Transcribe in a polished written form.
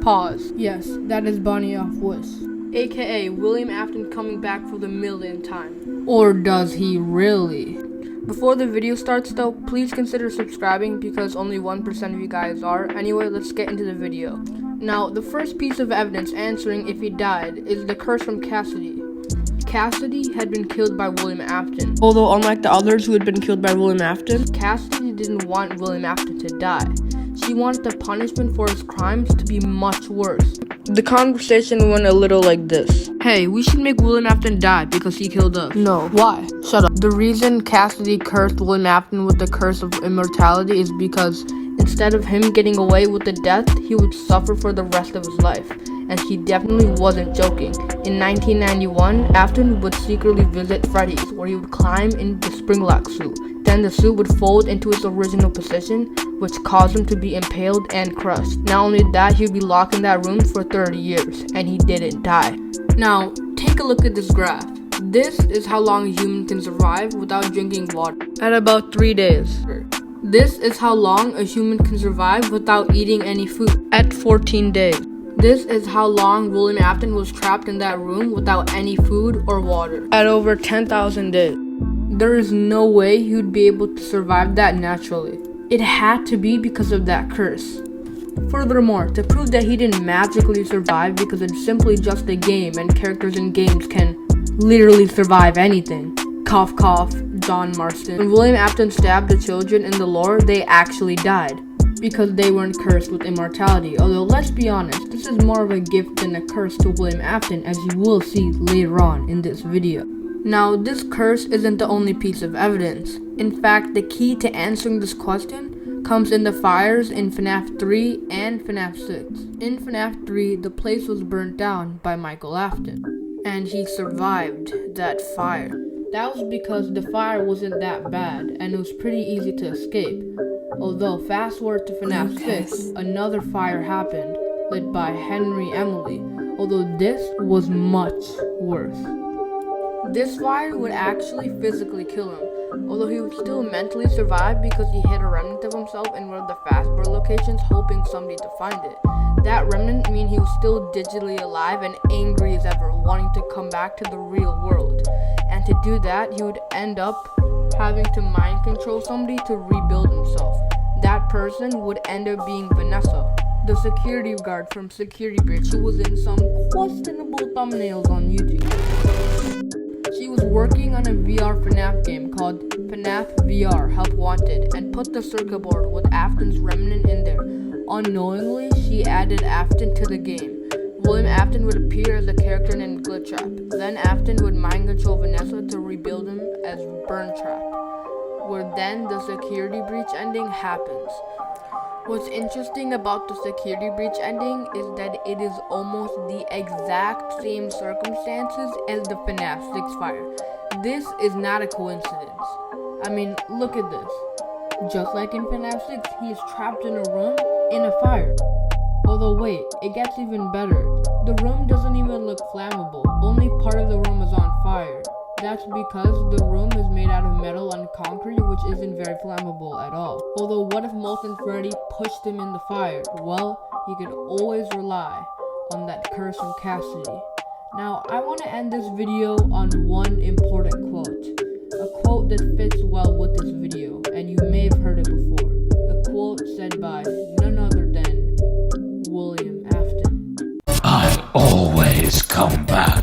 Pause. Yes, that is Bonnie off Wish, aka William Afton coming back for the millionth time. Or does he really? Before the video starts though, please consider subscribing because only 1% of you guys are. Anyway, let's get into the video. Now, the first piece of evidence answering if he died is the curse from Cassidy. Cassidy had been killed by William Afton. Although unlike the others who had been killed by William Afton, Cassidy didn't want William Afton to die. She wanted the punishment for his crimes to be much worse. The conversation went a little like this. Hey, we should make William Afton die because he killed us. No. Why? Shut up. The reason Cassidy cursed William Afton with the curse of immortality is because instead of him getting away with the death, he would suffer for the rest of his life. And she definitely wasn't joking. In 1991, Afton would secretly visit Freddy's, where he would climb in the spring-lock suit. Then the suit would fold into its original position, which caused him to be impaled and crushed. Not only that, he would be locked in that room for 30 years, and he didn't die. Now, take a look at this graph. This is how long a human can survive without drinking water, at about 3 days. This is how long a human can survive without eating any food, at 14 days. This is how long William Afton was trapped in that room without any food or water, at over 10,000 days. There is no way he would be able to survive that naturally. It had to be because of that curse. Furthermore, to prove that he didn't magically survive because it's simply just a game and characters in games can literally survive anything. Cough cough, John Marston. When William Afton stabbed the children in the lore, they actually died because they weren't cursed with immortality. Although, let's be honest, this is more of a gift than a curse to William Afton, as you will see later on in this video. Now, this curse isn't the only piece of evidence. In fact, the key to answering this question comes in the fires in FNAF 3 and FNAF 6. In FNAF 3, the place was burnt down by Michael Afton, and he survived that fire. That was because the fire wasn't that bad, and it was pretty easy to escape. Although, fast forward to FNAF 6, another fire happened, led by Henry Emily, although this was much worse. This fire would actually physically kill him, although he would still mentally survive because he hid a remnant of himself in one of the fastbird locations hoping somebody to find it. That remnant mean he was still digitally alive and angry as ever, wanting to come back to the real world. And to do that, he would end up having to mind control somebody to rebuild himself. That person would end up being Vanessa, the security guard from Security Breach who was in some questionable thumbnails on YouTube. She was working on a VR FNAF game called FNAF VR Help Wanted and put the circuit board with Afton's remnant in there. Unknowingly, she added Afton to the game. William Afton would appear as a character named Glitchtrap. Then Afton would mind control Vanessa to rebuild him as Springtrap, where then the security breach ending happens. What's interesting about the security breach ending is that it is almost the exact same circumstances as the FNAF 6 fire. This is not a coincidence. I mean, look at this. Just like in FNAF 6, he is trapped in a room in a fire. Although wait, it gets even better. The room doesn't even look flammable. Only part of the room is on fire. That's because the room is made out of metal and concrete, which isn't very flammable at all. Although what if Molten Freddy pushed him in the fire? Well, you could always rely on that curse from Cassidy. Now, I want to end this video on one important quote. A quote that fits well with this video, and you may have heard it before. A quote said by none other than William Afton. I always come back.